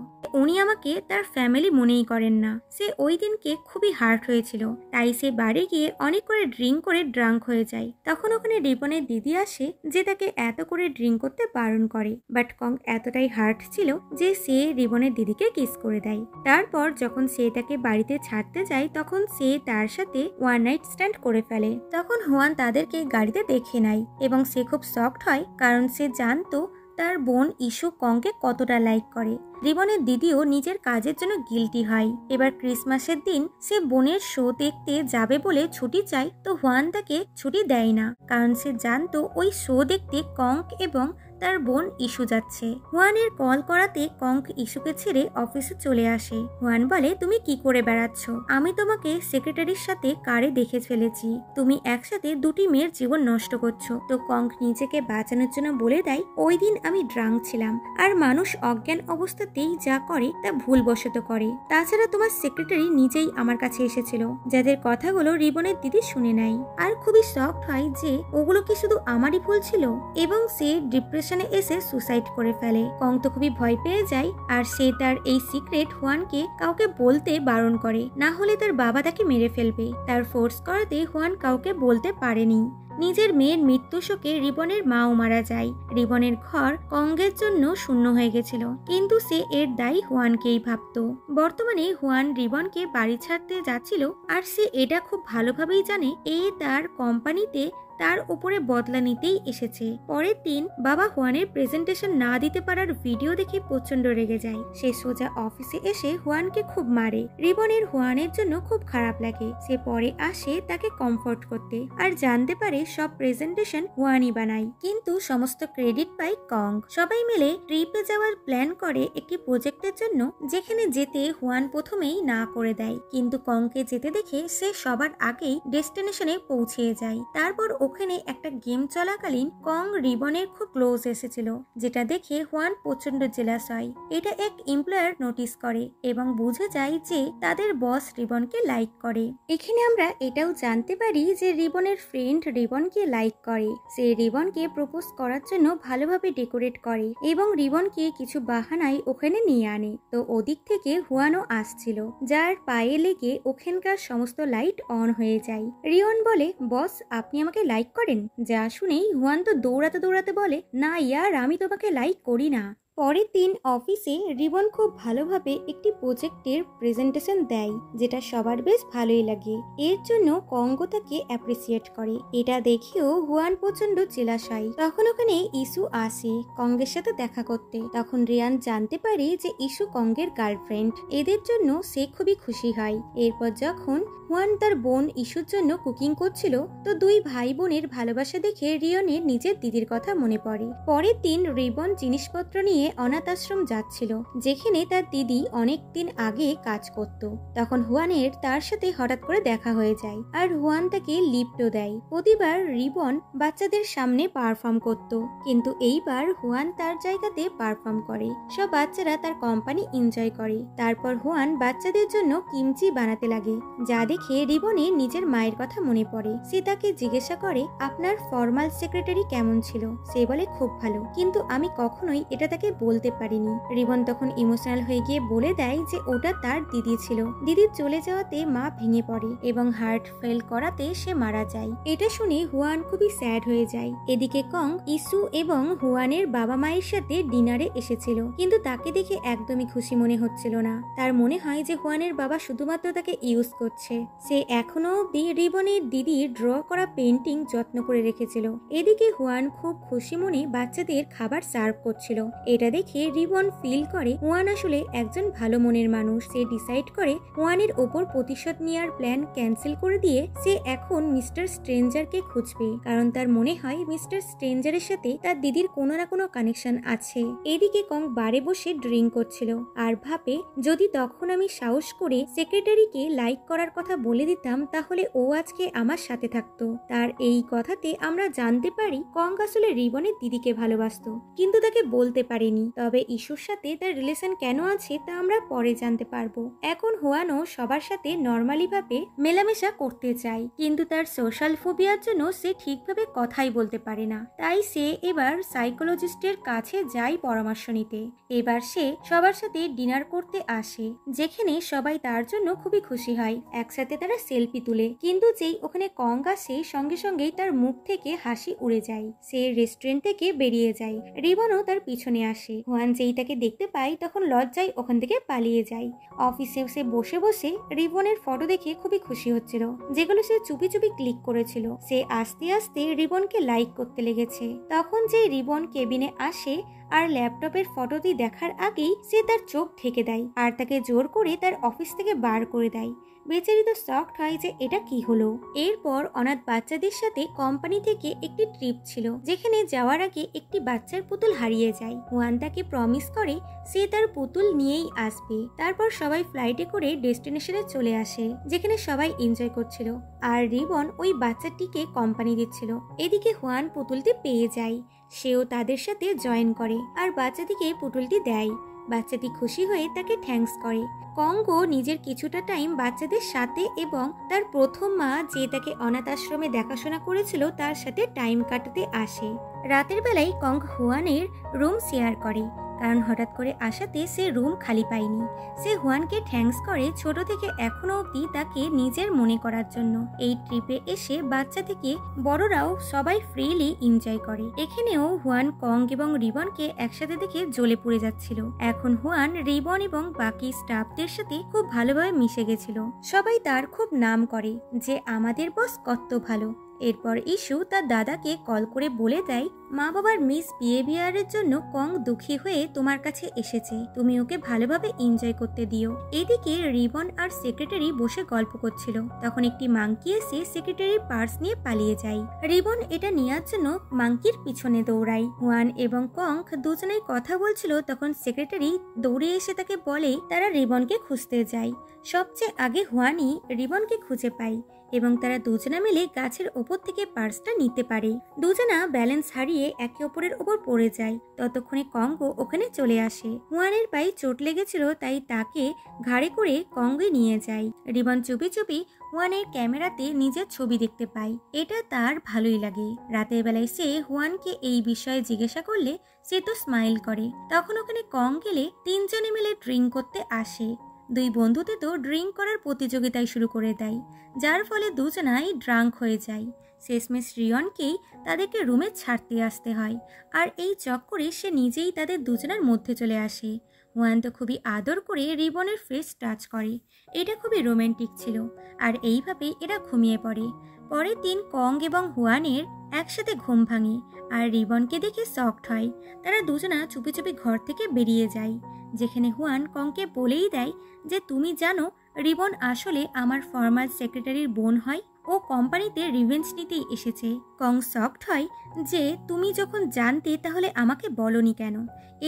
S1: উনি আমাকে তার ফ্যামিলি মনেই করেন না। সে ওই দিনকে খুবই হার্ট হয়েছিল, তাই সে বাড়ি গিয়ে অনেক করে ড্রিঙ্ক করে ড্রাঙ্ক হয়ে যায়। তখন ওখানে রিবনের দিদি আসে যে তাকে এত করে ড্রিঙ্ক করতে বারণ করে, বাট কং এতটাই হার্ট ছিল যে সে রিবনের দিদিকে কিস করে দেয়। তারপর যখন সে তাকে বাড়িতে ছাড়তে যায় তখন সে তার সাথে ওয়ান নাইট স্ট্যান্ড করে ফেলে। তখন হুয়ান তাদেরকে গাড়িতে দেখে নেয় এবং সে খুব শকড হয় কারণ সে জানতো তার বোন ইস্যু কংকে কতটা লাইক করে। রিবনের দিদিও নিজের কাজের জন্য গিলটি হয়। এবার ক্রিসমাসের দিন সে বোনের শো দেখতে যাবে বলে ছুটি চায়, তো হুয়ান তাকে ছুটি দেয় না কারণ সে জানতো ওই শো দেখতে কংক এবং তার বোন ইস্যু যাচ্ছে। হুয়ানের কল করাতে কংক ইস্যুকে ছেড়ে অফিসে চলে আসে। হুয়ান বলে তুমি কি করে বেড়াচ্ছ, আমি তোমাকে সেক্রেটারির সাথে কারে দেখে ফেলেছি, তুমি একসাথে দুটি মেয়ের জীবন নষ্ট করছো। তো কংক নিজেকে বাঁচানোর জন্য বলে দেয় ওই দিন আমি ড্রাঙ্ক ছিলাম আর মানুষ অজ্ঞান অবস্থাতেই যা করে তা ভুলবশত করে। তাছাড়া তোমার সেক্রেটারি নিজেই আমার কাছে এসেছিল, যাদের কথাগুলো রিবনের দিদি শুনে নেয় আর খুবই শকড হয় যে ওগুলো কি শুধু আমারই ভুল ছিল, এবং সে ডিপ্রেশনে এসে সুসাইড করে ফেলে। কং তো খুবই ভয় পেয়ে যায় আর সে তার এই সিক্রেট হুয়ানকে কাউকে বলতে বারণ করে, না হলে তার বাবা তাকে মেরে ফেলবে। তার ফোর্স করাতে হুয়ান কাউকে বলতে পারেনি। নিজের মেয়ের মৃত্যু শোকে রিবনের মাও মারা যায়। রিবনের ঘর কংগের জন্য শূন্য হয়ে গেছিল, কিন্তু সে এর দায়ী হুয়ানকেই ভাবত। বর্তমানে হুয়ান রিবনকে বাড়ি ছাড়তে যাচ্ছিল আর সে এটা খুব ভালোভাবেই জানে এ তার কোম্পানিতে তার উপরে বদলা নিতেই এসেছে। পরের দিন বাবা হুয়ানের প্রেজেন্টেশন না দিতে পারার ভিডিও দেখে প্রচন্ড রেগে যায়। সে সোজা অফিসে এসে হুয়ানকে খুব মারে। রিবনের হুয়ানের জন্য খুব খারাপ লাগে। সে পরে আসে তাকে কমফোর্ট করতে আর জানতে পারে সব প্রেজেন্টেশন হুয়ানই বানায়, কিন্তু সমস্ত ক্রেডিট পায় কং। সবাই মিলে ট্রিপে যাওয়ার প্ল্যান করে একটি প্রজেক্টের জন্য, যেখানে যেতে হুয়ান প্রথমেই না করে দেয়, কিন্তু কংকে যেতে দেখে সে সবার আগেই ডেস্টিনেশনে পৌঁছে যায়। তারপর ওখানে একটা গেম চলাকালীন কং রিবনের খুব ক্লোজ এসেছিল, যেটা দেখে হুয়ান প্রচন্ড জেলাস হয়। এটা এক এমপ্লয়ার নোটিস করে এবং বুঝে যায় যে তাদের বস রিবনকে লাইক করে। এখানে আমরা এটাও জানতে পারি যে রিবনের ফ্রেন্ড রিবনকে লাইক করে। সে রিবনকে প্রপোজ করার জন্য ভালোভাবে ডেকোরেট করে এবং রিবনকে কিছু বাহানায় ওখানে নিয়ে আনে। তো ওদিক থেকে হুয়ানও আসছিল, যার পায়ে লেগে ওখানকার সমস্ত লাইট অন হয়ে যায়। রিয়ন বলে, বস আপনি আমাকে লাইক করেন? যা শুনেই হুয়ান তো দৌড়াতে দৌড়াতে বলে, না ইয়ার, আমি তোমাকে লাইক করি না। পরের দিন অফিসে রিবন খুব ভালোভাবে একটি প্রজেক্টের প্রেজেন্টেশন দেয়, যেটা সবার বেশ ভালোই লাগে। এর জন্য কঙ্গো তাকে অ্যাপ্রিসিয়েট করে। এটা দেখেও হুয়ান প্রচন্ড জেলাস হয়। তখন ওখানে ইস্যু আসে কঙ্গের সাথে দেখা করতে। তখন রিয়ান জানতে পারে যে ইস্যু কঙ্গের গার্লফ্রেন্ড। এদের জন্য সে খুবই খুশি হয়। এরপর যখন হুয়ান তার বোন ইস্যুর জন্য কুকিং করছিল, তো দুই ভাই বোনের ভালোবাসা দেখে রিয়নের নিজের দিদির কথা মনে পড়ে। পরের দিন রিবন জিনিসপত্র নিয়ে অনাথ আশ্রম যাচ্ছিল, যেখানে তার দিদি অনেক দিন আগে কাজ করত। তখন হুয়ানের তার সাথে হঠাৎ করে দেখা হয়ে যায় আর হুয়ান তাকে লিফটও দেয়। প্রতিবার রিবন বাচ্চাদের সামনে পারফর্ম করত, কিন্তু এইবার হুয়ান তার জায়গাতে পারফর্ম করে। সব বাচ্চারা তার কোম্পানি এনজয় করে। তারপর হুয়ান বাচ্চাদের জন্য কিমচি বানাতে লাগে, যা দেখে রিবনের নিজের মায়ের কথা মনে পড়ে। সে তাকে জিজ্ঞাসা করে, আপনার ফর্মাল সেক্রেটারি কেমন ছিল? সে বলে, খুব ভালো, কিন্তু আমি কখনোই এটা তাকে বলতে পারিনি। রিবন তখন ইমোশনাল হয়ে গিয়ে বলে দেয় যে ওটা তার দিদি ছিল। দিদির চলে যাওয়াতে মা ভেঙে পড়ে এবং হার্ট ফেল করাতে সে মারা যায়। এটা শুনে হুয়ান খুবই স্যাড হয়ে যায়। এদিকে কং ইস্যু এবং হুয়ানের বাবা মায়ের সাথে ডিনারে এসেছিল, কিন্তু তাকে দেখে একদমই খুশি মনে হচ্ছিল না। তার মনে হয় যে হুয়ানের বাবা শুধুমাত্র তাকে ইউজ করছে। সে এখনো অব্দি রিবনের দিদির ড্র করা পেন্টিং যত্ন করে রেখেছিল। এদিকে হুয়ান খুব খুশি মনে বাচ্চাদের খাবার সার্ভ করছিল। এটা দেখে রিবন ফিল করে হুয়ান আসলে একজন ভালো মনের মানুষ। সে ডিসাইড করে হুয়ানের ওপর প্রতিশোধ নেওয়ার প্ল্যান ক্যান্সেল করে দিয়ে সে এখন মিস্টার স্ট্রেঞ্জারকে খুঁজবে, কারণ তার মনে হয় মিস্টার স্ট্রেঞ্জারের সাথে তার দিদির কোনো না কোনো কানেকশন আছে। এদিকে কং বারে বসে ড্রিঙ্ক করছিল আর ভাবে, যদি তখন আমি সাহস করে সেক্রেটারিকে লাইক করার কথা বলে দিতাম, তাহলে ও আজকে আমার সাথে থাকতো। তার এই কথাতে আমরা জানতে পারি কং আসলে রিবনের দিদিকে ভালোবাসতো, কিন্তু তাকে বলতে পারেনি। তবে ইস্যুর সাথে তার রিলেশন কেন আছে তা আমরা পরে জানতে পারবো। এখন হুয়ানও সবার সাথে নর্মালি ভাবে মেলামেশা করতে চায়, কিন্তু তার সোশ্যাল ফোবিয়ার জন্য সে ঠিকভাবে কথাই বলতে পারে না। তাই সে এবার সাইকোলজিস্টের কাছে যায় পরামর্শ নিতে। এবার সে সবার সাথে ডিনার করতে আসে, যেখানে সবাই তার জন্য খুবই খুশি হয়। একসাথে তারা সেলফি তুলে, কিন্তু যেই ওখানে কং আসে সঙ্গে সঙ্গেই তার মুখ থেকে হাসি উড়ে যায়। সে রেস্টুরেন্ট থেকে বেরিয়ে যায়। রিবনও তার পিছনে আসে। হুয়ান যেই তাকে দেখতে পায় তখন লজ্জায় ওখান থেকে পালিয়ে যায়। অফিসে সে বসে বসে রিবনের ফটো দেখে খুবই খুশি হচ্ছিল, যেগুলো সে চুপি চুপি ক্লিক করেছিল। সে আস্তে আস্তে রিবনকে লাইক করতে লেগেছে। তখন যে রিবন কেবিনে আসে আর ল্যাপটপের ফটোটি দেখার আগেই সে তার চোখ ঢেকে দেয় আর তাকে জোর করে তার অফিস থেকে বার করে দেয়। বেচারি তো শকড হয় যে এটা কি হলো। এরপর অনাথ বাচ্চাদের সাথে কোম্পানি থেকে একটি ট্রিপ ছিল, যেখানে যাওয়ার আগে একটি বাচ্চার পুতুল হারিয়ে যায়। হুয়ান তাকে প্রমিস করে সে তার পুতুল নিয়েই আসবে। তারপর সবাই ফ্লাইটে করে ডেস্টিনেশনে চলে আসে, যেখানে সবাই এনজয় করছিল আর রিবন ওই বাচ্চাটিকে কোম্পানি দিচ্ছিল। এদিকে হুয়ান পুতুলটি পেয়ে যায়। সেও তাদের সাথে জয়েন করে আর বাচ্চাটিকে পুতুলটি দেয়। বাচ্চাটি খুশি হয়ে তাকে থ্যাঙ্কস করে। কঙ্গো নিজের কিছুটা টাইম বাচ্চাদের সাথে এবং তার প্রথম মা যে তাকে অনাথ আশ্রমে দেখাশোনা করেছিল তার সাথে টাইম কাটাতে আসে। রাতের বেলায় কং হুয়ানের রুম শেয়ার করে, কারণ হঠাৎ করে আসাতে সে রুম খালি পায়নি। সে হুয়ানকে থ্যাঙ্কস করে ছোট থেকে এখনো অব্দি তাকে নিজের মনে করার জন্য। এই ট্রিপে এসে বাচ্চা থেকে বড়রাও সবাই ফ্রিলি এনজয় করে। এখানেও হুয়ান কং এবং রিবনকে একসাথে দেখে জ্বলে পড়ে যাচ্ছিল। এখন হুয়ান রিবন এবং বাকি স্টাফদের সাথে খুব ভালোভাবে মিশে গেছিল। সবাই তার খুব নাম করে যে আমাদের বস কত ভালো। এরপর ইস্যু তার দাদাকে কল করে বলে দেয় মা বাবার মিস বিহেভিয়ারের জন্য কং দুঃখী হয়ে তোমার কাছে এসেছে, তুমি ওকে ভালোভাবে এনজয় করতে দিও। এদিকে রিবন আর সেক্রেটারি বসে গল্প করছিল, তখন একটি মাংকি এসে সেক্রেটারির পার্স নিয়ে পালিয়ে যায়। রিবন এটা নেওয়ার জন্য মাংকির পিছনে দৌড়ায়। হুয়ান এবং কং দুজনেই কথা বলছিল, তখন সেক্রেটারি দৌড়ে এসে তাকে বলে তারা রিবনকে খুঁজতে যায়। সবচেয়ে আগে হুয়ানই রিবনকে খুঁজে পায় এবং তারা দুজনা মিলে গাছের ওপর থেকে পার্সটা নিতে পারে। দুজনা ব্যালেন্স হারিয়ে একে অপরের ওপর পড়ে যায়। ততক্ষণে কঙ্গো ওখানে চলে আসে। হুয়ানের পায়ে চোট লেগেছিল, তাই তাকে ঘাড়ে করে কঙ্গে নিয়ে যায়। রিবন চুপি চুপি হুয়ানের ক্যামেরাতে নিজের ছবি দেখতে পায়, এটা তার ভালোই লাগে। রাতের বেলায় সে হুয়ানকে এই বিষয়ে জিজ্ঞাসা করলে সে তো স্মাইল করে। তখন ওখানে কং গেলে তিনজনে মিলে ড্রিঙ্ক করতে আসে। দুই বন্ধুতে তো ড্রিঙ্ক করার প্রতিযোগিতায় শুরু করে দেয়, যার ফলে দুজনাই ড্রাঙ্ক হয়ে যায়। শেষমেশ রিয়নকেই তাদেরকে রুমে ছাড়তে আসতে হয়, আর এই চক্করে সে নিজেই তাদের দুজনের মধ্যে চলে আসে। হুয়ান তো খুবই আদর করে রিবনের ফেস টাচ করে, এটা খুবই রোমান্টিক ছিল। আর এইভাবেই এরা ঘুমিয়ে পড়ে। পরের দিন কং এবং হুয়ানের একসাথে ঘুম ভাঙে, আর রিবনকে দেখে শকড হয়। তারা দুজনা চুপি চুপি ঘর থেকে বেরিয়ে যায়, যেখানে হুয়ান কংকে বলেই দেয় যে তুমি জানো রিবন আসলে আমার ফর্মার সেক্রেটারির বোন হয়, ও কোম্পানিতে রিভেঞ্জ নিতেই এসেছে। কং শকড হয় যে তুমি যখন জানতে তাহলে আমাকে বলনি কেন।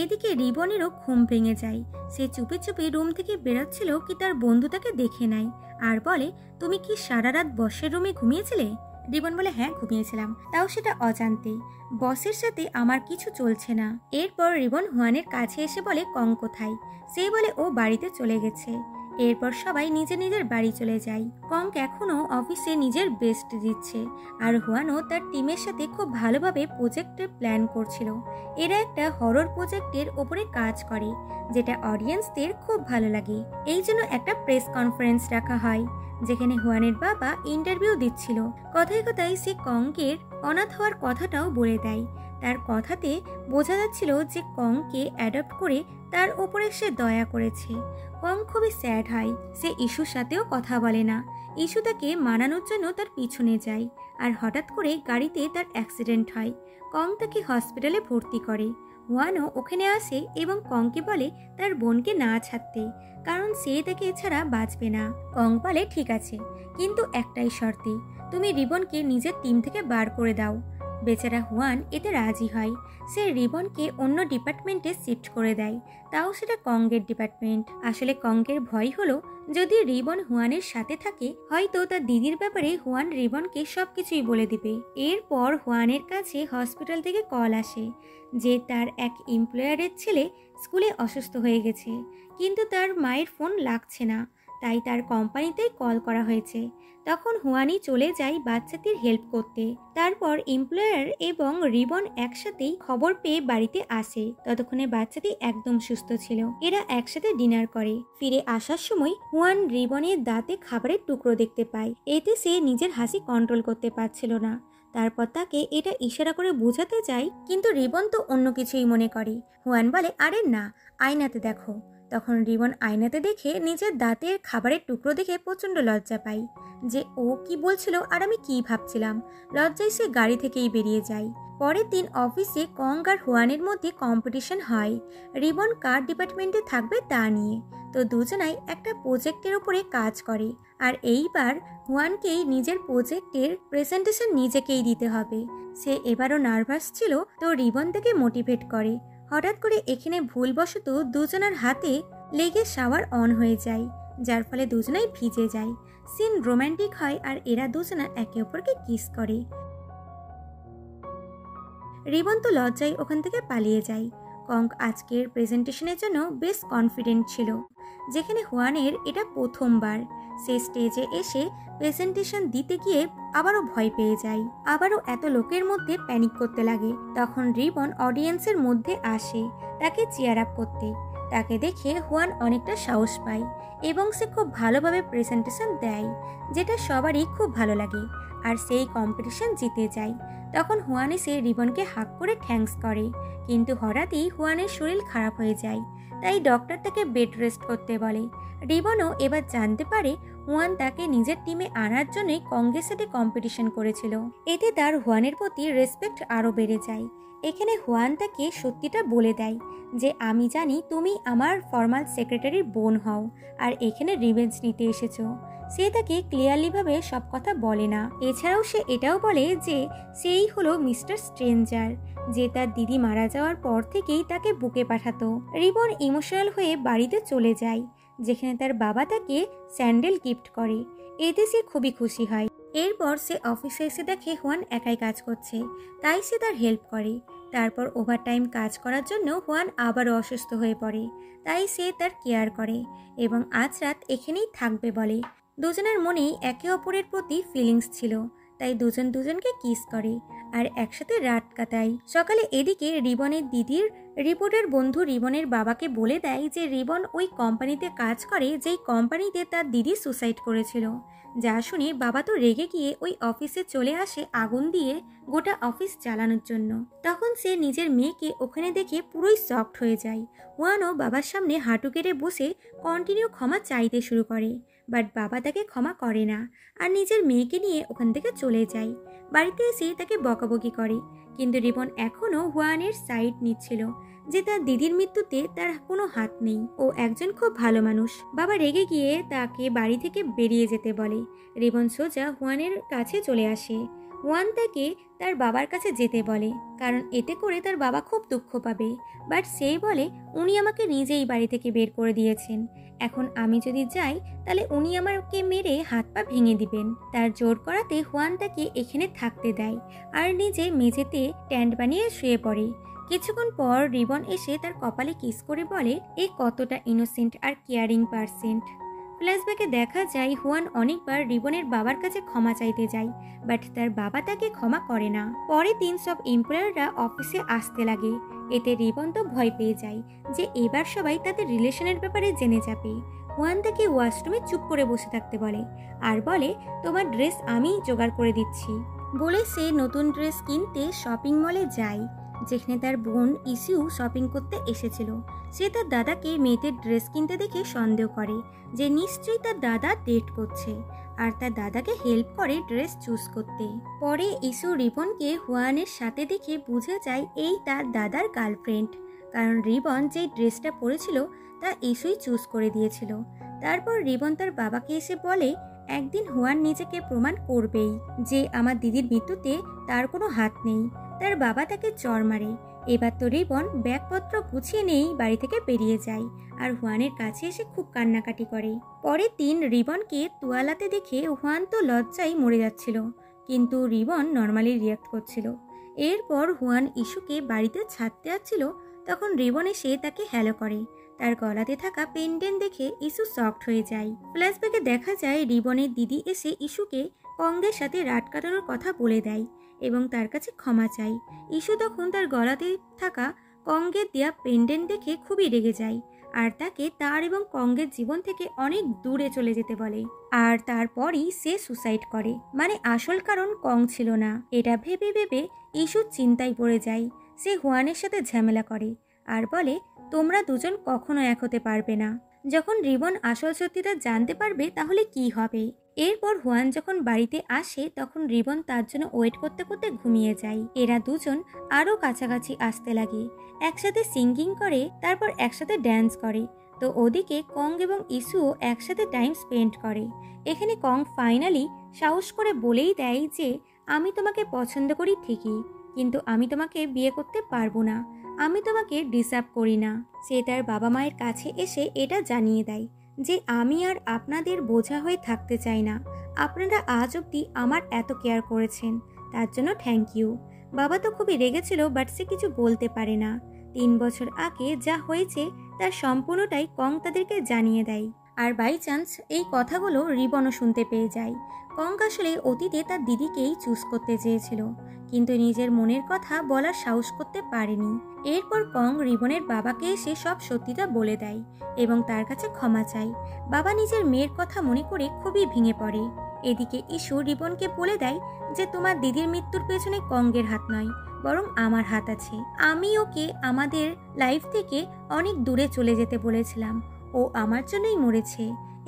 S1: এদিকে রিবনেরও ঘুম ভেঙে যায়। সে চুপি চুপি রুম থেকে বেরোচ্ছিল কি তার বন্ধু তাকে দেখে নেয় আর বলে তুমি কি সারা রাত বসের রুমে ঘুমিয়েছিলে? রিবন বলে হ্যাঁ ঘুমিয়েছিলাম, তাও সেটা অজান্তে। বসের সাথে আমার কিছু চলছে না। এরপর রিবন হুয়ানের কাছে এসে বলে কং কোথায়? সে বলে ও বাড়িতে চলে গেছে। এরপর সবাই নিজের নিজের বাড়ি চলে যায়। কং এখনো অফিসে নিজের বেস্ট দিচ্ছে, আর হুয়ানও তার টিমের সাথে খুব ভালোভাবে প্রজেক্টের প্ল্যান করছিল। এরা একটা হরর প্রজেক্টের ওপরে কাজ করে, যেটা অডিয়েন্সদের খুব ভালো লাগে। এই জন্য একটা প্রেস কনফারেন্স রাখা হয়, যেখানে হুয়ানের বাবা ইন্টারভিউ দিচ্ছিল। কথায় কথায় সে কংকের অনাথ হওয়ার কথাটাও বলে দেয়। তার কথাতে বোঝা যাচ্ছিল যে কংকে অ্যাডপ্ট করে তার ওপরে সে দয়া করেছে। কং খুবই স্যাড হয়। সে ইস্যুর সাথেও কথা বলে না। ইস্যু তাকে মানানোর জন্য তার পিছনে যায়, আর হঠাৎ করে গাড়িতে তার অ্যাক্সিডেন্ট হয়। কং তাকে হসপিটালে ভর্তি করে। হুয়ানও ওখানে আসে এবং কংকে বলে তার বোনকে না ছাড়তে, কারণ সে তাকে এছাড়া বাঁচবে না। কং বলে ঠিক আছে, কিন্তু একটাই শর্তে, তুমি রিবনকে নিজের টিম থেকে বার করে দাও। বেচারা হুয়ান এতে রাজি হয়। সে রিবনকে অন্য ডিপার্টমেন্টে শিফট করে দেয়, তাও সেটা কংগের ডিপার্টমেন্ট। আসলে কংগের ভয় হলো যদি রিবন হুয়ানের সাথে থাকে, হয়তো তার দিদির ব্যাপারে হুয়ান রিবনকে সবকিছুই বলে দিবে। এরপর হুয়ানের কাছে হসপিটাল থেকে কল আসে যে তার এক এমপ্লয়ারের ছেলে স্কুলে অসুস্থ হয়ে গেছে, কিন্তু তার মায়ের ফোন লাগছে না, তাই তার কোম্পানিতেই কল করা হয়েছে। তখন হুয়ানি চলে যায় বাচ্চাটির হেল্প করতে। তারপর এমপ্লয়ার এবং রিবন একসাথেই খবর পেয়ে বাড়িতে আসে। ততক্ষণে বাচ্চাটি একদম সুস্থ ছিল। এরা একসাথে ডিনার করে। ফিরে আসার সময় হুয়ান রিবনের দাঁতে খাবারের টুকরো দেখতে পায়। এতে সে নিজের হাসি কন্ট্রোল করতে পারছিল না। তারপর তাকে এটা ইশারা করে বোঝাতে চায়, কিন্তু রিবন তো অন্য কিছুই মনে করে। হুয়ান বলে আরে না, আয়নাতে দেখো। তখন রিবন আয়নাতে দেখে নিজের দাঁতের খাবারের টুকরো দেখে প্রচণ্ড লজ্জা পায় যে ও কি বলছিল আর আমি কি ভাবছিলাম। লজ্জায় সে গাড়ি থেকেই বেরিয়ে যায়। পরের দিন অফিসে কং আর হুয়ানের মধ্যে কম্পিটিশন হয় রিবন কার ডিপার্টমেন্টে থাকবে তা নিয়ে। তো দুজনাই একটা প্রজেক্টের উপরে কাজ করে, আর এইবার হুয়ানকেই নিজের প্রজেক্টের প্রেজেন্টেশন নিজেকেই দিতে হবে। সে এবারও নার্ভাস ছিল, তো রিবন থেকে মোটিভেট করে। হঠাৎ করে এখানে ভুলবশত দুজনের হাতে লেগে শাওয়ার অন হয়ে যায়, যার ফলে দুজনাই ভিজে যায়। সিন রোমান্টিক হয় আর এরা দুজনা একে অপরকে কিস করে। রিবন তো লজ্জায় ওখান থেকে পালিয়ে যায়। কং আজকের প্রেজেন্টেশনের জন্য বেশ কনফিডেন্ট ছিল, যেখানে হুয়ানের এটা প্রথমবার। সে স্টেজে এসে প্রেজেন্টেশন দিতে গিয়ে আবারও ভয় পেয়ে যায়, আবারও এত লোকের মধ্যে প্যানিক করতে লাগে। তখন রিবন অডিয়েন্সের মধ্যে আসে তাকে চিয়ার আপ করতে। তাকে দেখে হুয়ান অনেকটা সাহস পায় এবং সে খুব ভালোভাবে প্রেজেন্টেশন দেয়, যেটা সবারই খুব ভালো লাগে, আর সেই কম্পিটিশন জিতে যায়। তখন হুয়ান এসে রিবনকে হাক করে থ্যাঙ্কস করে, কিন্তু হঠাৎই হুয়ানের শরীর খারাপ হয়ে যায়, তাই ডক্টর তাকে বেড রেস্ট করতে বলে। রিবনও এবার জানতে পারে হুয়ান তাকে নিজের টিমে আনার জন্যই কংয়ের সাথে কম্পিটিশন করেছিল। এতে তার হুয়ানের প্রতি রেসপেক্ট আরও বেড়ে যায়। এখানে হুয়ান তাকে সত্যিটা বলে দেয় যে আমি জানি তুমি আমার ফর্মাল সেক্রেটারির বোন হও আর এখানে রিভেঞ্জ নিতে এসেছো। সে তাকে ক্লিয়ারলিভাবে সব কথা বলে না। এছাড়াও সে এটাও বলে যে সেই হলো মিস্টার স্ট্রেঞ্জার, যে তার দিদি মারা যাওয়ার পর থেকেই তাকে বুকে পাঠাতো। রিবন ইমোশনাল হয়ে বাড়িতে চলে যায়, যেখানে তার বাবা তাকে স্যান্ডেল গিফট করে। এতে সে খুবই খুশি হয়। এরপর সে অফিসে এসে দেখে হুয়ান একাই কাজ করছে, তাই সে তার হেল্প করে। তারপর ওভারটাইম কাজ করার জন্য হুয়ান আবারও অসুস্থ হয়ে পড়ে, তাই সে তার কেয়ার করে এবং আজ রাত এখানেই থাকবে বলে। দুজনের মনেই একে অপরের প্রতি ফিলিংস ছিল, তাই দুজন দুজনকে কিস করে আর একসাথে রাত কাটায়। সকালে এদিকে রিবনের দিদির রিপোর্টের বন্ধু রিবনের বাবাকে বলে দেয় যে রিবন ওই কোম্পানিতে কাজ করে যেই কোম্পানিতে তার দিদি সুসাইড করেছিল। যা শুনে বাবা তো রেগে গিয়ে ওই অফিসে চলে আসে আগুন দিয়ে গোটা অফিস জ্বালানোর জন্য। তখন সে নিজের মেয়েকে ওখানে দেখে পুরোই শকড হয়ে যায়। ওয়ানও বাবার সামনে হাঁটু কেটে বসে কন্টিনিউ ক্ষমা চাইতে শুরু করে, বাট বাবা তাকে ক্ষমা করে না আর নিজের মেয়েকে নিয়ে ওখান থেকে চলে যায়। বাড়িতে এসে তাকে বকাবকি করে, কিন্তু রিবন এখনও হুয়ানের সাইড নিচ্ছিল যে তার দিদির মৃত্যুতে তার কোনো হাত নেই, ও একজন খুব ভালো মানুষ। বাবা রেগে গিয়ে তাকে বাড়ি থেকে বেরিয়ে যেতে বলে। রিবন সোজা হুয়ানের কাছে চলে আসে। হুয়ান তাকে তার বাবার কাছে যেতে বলে, কারণ এতে করে তার বাবা খুব দুঃখ পাবে। বাট সেই বলে উনি আমাকে নিজেই বাড়ি থেকে বের করে দিয়েছেন, এখন আমি যদি যাই তাহলে উনি আমাকে মেরে হাত পা ভেঙে দিবেন। তার জোর করাতে হুয়ান তাকে এখানে থাকতে দেয় আর নিজে মেঝেতে ট্যান্ট বানিয়ে শুয়ে পড়ে। কিছুক্ষণ পর রিবন এসে তার কপালে কিস করে বলে এ কতটা ইনোসেন্ট আর কেয়ারিং পার্সেন্ট। ফ্ল্যাশব্যাকে দেখা যায় হুয়ান অনেকবার রিবনের বাবার কাছে ক্ষমা চাইতে যায়, বাট তার বাবা তাকে ক্ষমা করে না। পরে সব এমপ্লয়াররা অফিসে আসতে লাগে। এতে রিবন তো ভয় পেয়ে যায় যে এবার সবাই তাদের রিলেশনের ব্যাপারে জেনে যাবে। হুয়ান তাকে ওয়াশরুমে চুপ করে বসে থাকতে বলে আর বলে তোমার ড্রেস আমি জোগাড় করে দিচ্ছি বলে সে নতুন ড্রেস কিনতে শপিং মলে যায়, যেখানে তার বোন ইসিউ শপিং করতে এসেছিল। সে তার দাদাকে মেয়েদের ড্রেস কিনতে দেখে সন্দেহ করে যে নিশ্চয়ই তার দাদা ডেট করছে, আর তার দাদাকে হেল্প করে ড্রেস চুজ করতে। পরে ইসু রিবনকে হুয়ানের সাথে দেখে বুঝে যায় এই তার দাদার গার্লফ্রেন্ড, কারণ রিবন যে ড্রেসটা পরেছিল তা ইসুই চুজ করে দিয়েছিল। তারপর রিবন তার বাবাকে এসে বলে একদিন হুয়ান নিজেকে প্রমাণ করবেই যে আমার দিদির মৃত্যুতে তার কোনো হাত নেই। তার বাবা তাকে চড় মারে। এবার তো রিবন ব্যাগপত্র গুছিয়ে নেই বাড়ি থেকে বেরিয়ে যায় আর হুয়ানের কাছে এসে খুব কান্নাকাটি করে। পরে রিবনকে তোয়ালাতে দেখে হুয়ান তো লজ্জায় মরে যাচ্ছিল, কিন্তু রিবন নর্মালি রিয়াক্ট করছিল। এরপর হুয়ান ইস্যুকে বাড়িতে ছাড়তে যাচ্ছিল, তখন রিবন এসে তাকে হ্যালো করে। তার গলাতে থাকা পেন্ডেন্ট দেখে ইস্যু শকড হয়ে যায়। ফ্ল্যাশব্যাকে দেখা যায় রিবনের দিদি এসে ইস্যুকে কংয়ের সাথে রাত কাটানোর কথা বলে দেয় এবং তার কাছে ক্ষমা চাই। ইস্যু তখন তার গলাতে থাকা কংয়ের দেয়া পেন্ডেন্ট দেখে খুবই রেগে যায় আর তাকে তার এবং কংয়ের জীবন থেকে অনেক দূরে চলে যেতে বলে। আর তারপরই সে সুসাইড করে, মানে আসল কারণ কং ছিল না। এটা ভেবে ভেবে ইস্যু চিন্তায় পড়ে যায়। সে হুয়ানের সাথে ঝামেলা করে আর বলে তোমরা দুজন কখনো এক হতে পারবে না। যখন রিবন আসল সত্যিটা জানতে পারবে তাহলে কি হবে। এরপর হুয়ান যখন বাড়িতে আসে তখন রিবন তার জন্য ওয়েট করতে করতে ঘুমিয়ে যায়। এরা দুজন আরো কাছাকাছি আসতে লাগে, একসাথে সিঙ্গিং করে, তারপর একসাথে ড্যান্স করে। তো ওদিকে কং এবং ইস্যুও একসাথে টাইম স্পেন্ড করে। এখানে কং ফাইনালি সাহস করে বলেই দেয় যে আমি তোমাকে পছন্দ করি ঠিকই, কিন্তু আমি তোমাকে বিয়ে করতে পারবো না, আমি তোমাকে ডিসার্ভ করি না। সে তার বাবা মায়ের কাছে এসে এটা জানিয়ে দেয় যে আমি আর আপনাদের বোঝা হয়ে থাকতে চাই না, আপনারা আজ অবধি আমার এত কেয়ার করেছেন, তার জন্য থ্যাংক ইউ। বাবা তো খুবই রেগেছিল, বাট সে কিছু বলতে পারে না। 3 বছর আগে যা হয়েছে তার সম্পূর্ণটাই কং তাদেরকে জানিয়ে দেয়। আর বাই চান্স এই কথাগুলো রিবনও শুনতে পেয়ে যায়। কং আসলে অতীতে তার দিদিকেই চুজ করতে চেয়েছিল, কিন্তু নিজের মনের কথা বলার সাহস করতে পারেনি। এরপর কং রিবনের বাবাকে এসে সব সত্যিটা বলে দেয় এবং তার কাছে ক্ষমা চায়। বাবা নিজের মেয়ের কথা মনে করে খুবই ভেঙে পড়ে। এদিকে ইস্যু রিবনকে বলে দেয় যে তোমার দিদির মৃত্যুর পেছনে কংয়ের হাত নয়, বরং আমার হাত আছে। আমি ওকে আমাদের লাইফ থেকে অনেক দূরে চলে যেতে বলেছিলাম, ও আমার জন্যই মরেছে।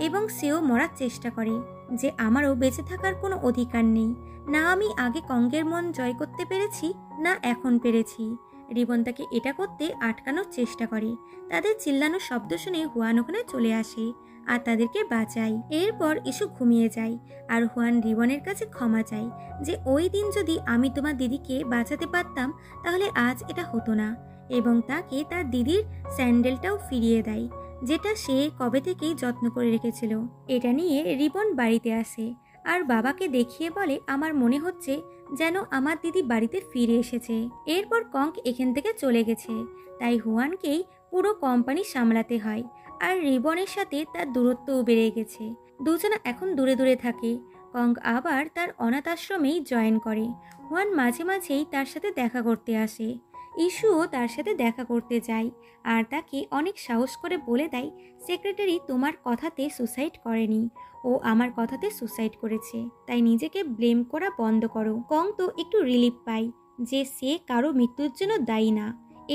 S1: এবং সেও মরার চেষ্টা করে যে আমারও বেঁচে থাকার কোনো অধিকার নেই। না আমি আগে কঙ্গের মন জয় করতে পেরেছি, না এখন পেরেছি। রিবন তাকে এটা করতে আটকানোর চেষ্টা করে। তাদের চিল্লানোর শব্দ শুনে হুয়ান ওখানে চলে আসে আর তাদেরকে বাঁচায়। এরপর ইস্যু ঘুমিয়ে যায় আর হুয়ান রিবনের কাছে ক্ষমা চায় যে ওই দিন যদি আমি তোমার দিদিকে বাঁচাতে পারতাম তাহলে আজ এটা হতো না, এবং তাকে তার দিদির স্যান্ডেলটাও ফিরিয়ে দেয় যেটা সে কবে থেকেই যত্ন করে রেখেছিল। এটা নিয়ে রিবন বাড়িতে আসে আর বাবাকে দেখিয়ে বলে আমার মনে হচ্ছে যেন আমার দিদি বাড়িতে ফিরে এসেছে। এরপর কঙ্ক এখান থেকে চলে গেছে, তাই হুয়ানকেই পুরো কোম্পানি সামলাতে হয় আর রিবনের সাথে তার দূরত্বও বেড়ে গেছে। দুজনা এখন দূরে দূরে থাকে। কঙ্ক আবার তার অনাথ আশ্রমেই জয়েন করে। হুয়ান মাঝে মাঝেই তার সাথে দেখা করতে আসে। ইস্যুও তার সাথে দেখা করতে যায় আর তাকে অনেক সাহস করে বলে দেয় সেক্রেটারি তোমার কথাতে সুসাইড করেনি, ও আমার কথাতে সুসাইড করেছে, তাই নিজেকে ব্লেম করা বন্ধ করো। কং তো একটু রিলিফ পায় যে সে কারো মৃত্যুর জন্য দায়ী না।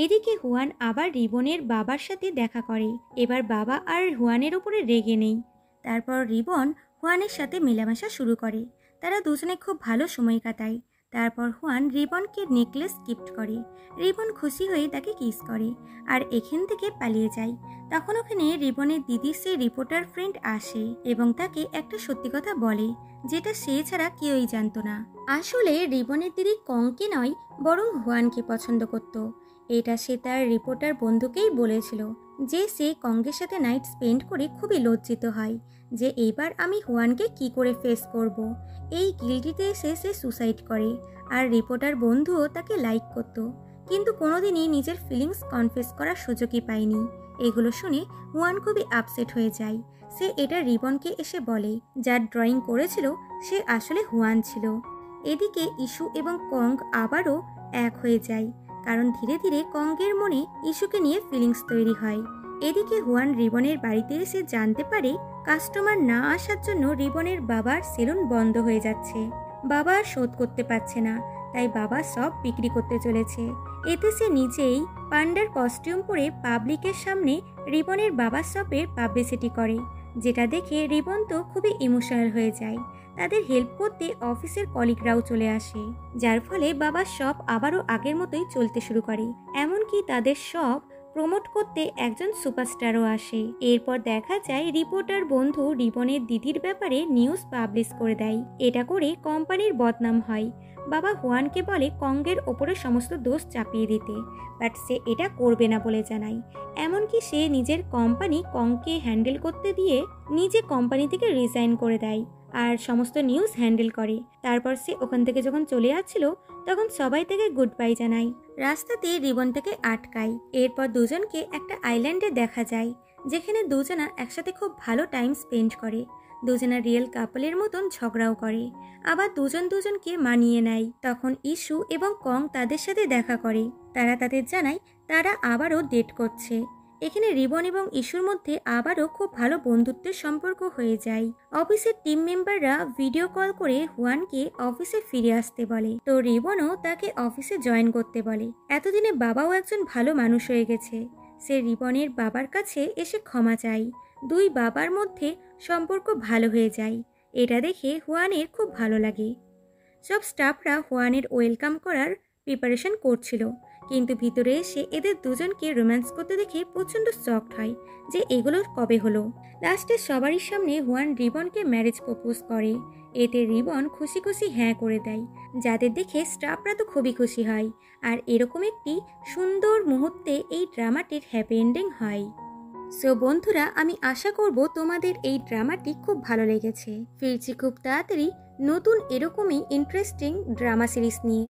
S1: এদিকে হুয়ান আবার রিবনের বাবার সাথে দেখা করে। এবার বাবা আর হুয়ানের উপরে রেগে নেই। তারপর রিবন হুয়ানের সাথে মেলামেশা শুরু করে। তারা দুজনে খুব ভালো সময় কাটায়। তারপর হুয়ান রিবনকে নেকলেস গিফট করে। রিবন খুশি হয়ে তাকে কিস করে আর এখান থেকে পালিয়ে যায়। তখন ওখানে রিবনের দিদির সে রিপোর্টার ফ্রেন্ড আসে এবং তাকে একটা সত্যি কথা বলে যেটা সে ছাড়া কেউই জানতো না। আসলে রিবনের দিদি কংকে নয় বরং হুয়ানকে পছন্দ করত। এটা সে তার রিপোর্টার বন্ধুকেই বলেছিল যে সে কঙ্গের সাথে নাইট স্পেন্ড করে খুবই লজ্জিত হয় যে এইবার আমি হুয়ানকে কি করে ফেস করব। এই গিল্টিতে এসে সে সুসাইড করে আর রিপোর্টার বন্ধুও তাকে লাইক করত, কিন্তু কোনোদিনই নিজের ফিলিংস কনফেস করার সুযোগই পায়নি। এগুলো শুনে হুয়ান খুবই আপসেট হয়ে যায়। সে এটা রিবনকে এসে বলে যার ড্রয়িং করেছিল সে আসলে হুয়ান ছিল। এদিকে ইস্যু এবং কং আবারও এক হয়ে যায়, কারণ ধীরে ধীরে কঙ্গের মনে ইস্যুকে নিয়ে ফিলিংস তৈরি হয়। এদিকে হুয়ান রিবনের বাড়িতে এসে জানতে পারে কাস্টমার না আসার জন্য রিবনের বাবার সেলুন বন্ধ হয়ে যাচ্ছে। বাবা আর শোধ করতে পারছে না, তাই বাবা সব বিক্রি করতে চলেছে। এতে সে নিজেই পান্ডার কস্টিউম পরে পাবলিকের সামনে রিবনের বাবার শপের পাবলিসিটি করে, যেটা দেখে রিবন তো খুবই ইমোশনাল হয়ে যায়। তাদের হেল্প করতে অফিসের কলিগরাও চলে আসে, যার ফলে বাবার শপ আবারও আগের মতোই চলতে শুরু করে। এমনকি তাদের শপ প্রমোট করতে একজন সুপারস্টারও আসে। এরপর দেখা যায় রিপোর্টার বন্ধু রিবনের দিদির ব্যাপারে নিউজ পাবলিশ করে দেয়। এটা করে কোম্পানির বদনাম হয়। বাবা হুয়ানকে বলে কঙ্গের ওপরে সমস্ত দোষ চাপিয়ে দিতে, বাট সে এটা করবে না বলে জানায়। এমনকি সে নিজের কোম্পানি কংকে হ্যান্ডেল করতে দিয়ে নিজে কোম্পানি থেকে রিজাইন করে দেয় আর সমস্ত নিউজ হ্যান্ডেল করে। তারপর সে ওখান থেকে যখন চলে যাচ্ছিল তখন সবাই তাকে গুড বাই জানায়। রাস্তাতে রিবন তাকে আটকায়। এরপর দুজনকে একটা আইল্যান্ডে দেখা যায় যেখানে দুজনা একসাথে খুব ভালো টাইম স্পেন্ড করে। দুজনা রিয়েল কাপলের মতন ঝগড়াও করে, আবার দুজন দুজনকে মানিয়ে নেয়। তখন ইস্যু এবং কং তাদের সাথে দেখা করে। তারা তাদের জানায় তারা আবারও ডেট করছে। এখানে রিবন এবং ইস্যুর মধ্যে আবারও খুব ভালো বন্ধুত্বের সম্পর্ক হয়ে যায়। অফিসের টিম মেম্বাররা ভিডিও কল করে হুয়ানকে অফিসে ফিরে আসতে বলে, তো রিবনও তাকে অফিসে জয়েন করতে বলে। এতদিনে বাবাও একজন ভালো মানুষ হয়ে গেছে। সে রিবনের বাবার কাছে এসে ক্ষমা চায়। দুই বাবার মধ্যে সম্পর্ক ভালো হয়ে যায়। এটা দেখে হুয়ানের খুব ভালো লাগে। সব স্টাফরা হুয়ানের ওয়েলকাম করার প্রিপারেশন করছিল, কিন্তু ভিতরে এসে এদের দুজনকে রোম্যান্স করতে দেখে প্রচণ্ড শকড হয় যে এগুলো কবে হলো। লাস্টে সবারই সামনে হুয়ান রিবনকে ম্যারেজ প্রপোজ করে। এতে রিবন খুশি খুশি হ্যাঁ করে দেয়, যাদের দেখে স্টাফরা তো খুবই খুশি হয়। আর এরকম একটি সুন্দর মুহূর্তে এই ড্রামাটির হ্যাপি এন্ডিং হয়। সো বন্ধুরা, আমি আশা করব তোমাদের এই ড্রামাটি খুব ভালো লেগেছে। ফিরছি খুব তাড়াতাড়ি নতুন এরকমই ইন্টারেস্টিং ড্রামা সিরিজ নিয়ে।